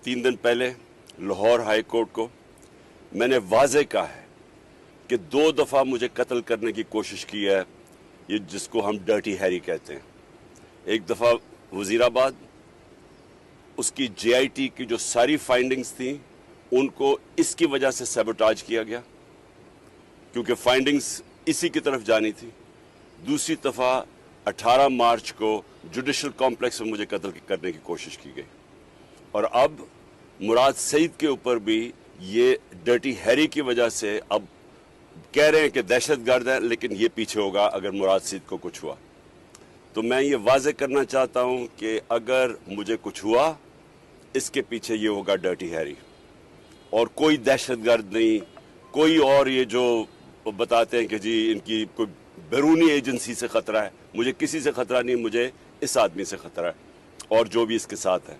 3 दिन पहले Lahore high court को मैंने वाज़े कहा है कि 2 दफ़ा मुझे कत्ल करने की कोशिश की है, ये जिसको हम डर्टी हैरी कहते हैं। एक दफ़ा वज़ीराबाद, उसकी JIT की जो सारी फाइंडिंग्स थी उनको इसकी वजह से सैबोटाज किया गया क्योंकि फाइंडिंग्स इसी की तरफ जानी थी। दूसरी दफ़ा 18 मार्च को जुडिशल कॉम्प्लेक्स में मुझे कत्ल करने की कोशिश की गई और अब मुराद सईद के ऊपर भी ये डर्टी हैरी की वजह से अब कह रहे हैं कि दहशतगर्द है, लेकिन ये पीछे होगा अगर मुराद सईद को कुछ हुआ। तो मैं ये वाज़े करना चाहता हूँ कि अगर मुझे कुछ हुआ इसके पीछे ये होगा डर्टी हैरी और कोई दहशतगर्द नहीं, कोई और ये जो बताते हैं कि जी इनकी कोई बैरूनी एजेंसी से ख़तरा है, मुझे किसी से ख़तरा नहीं, मुझे इस आदमी से ख़तरा है और जो भी इसके साथ है।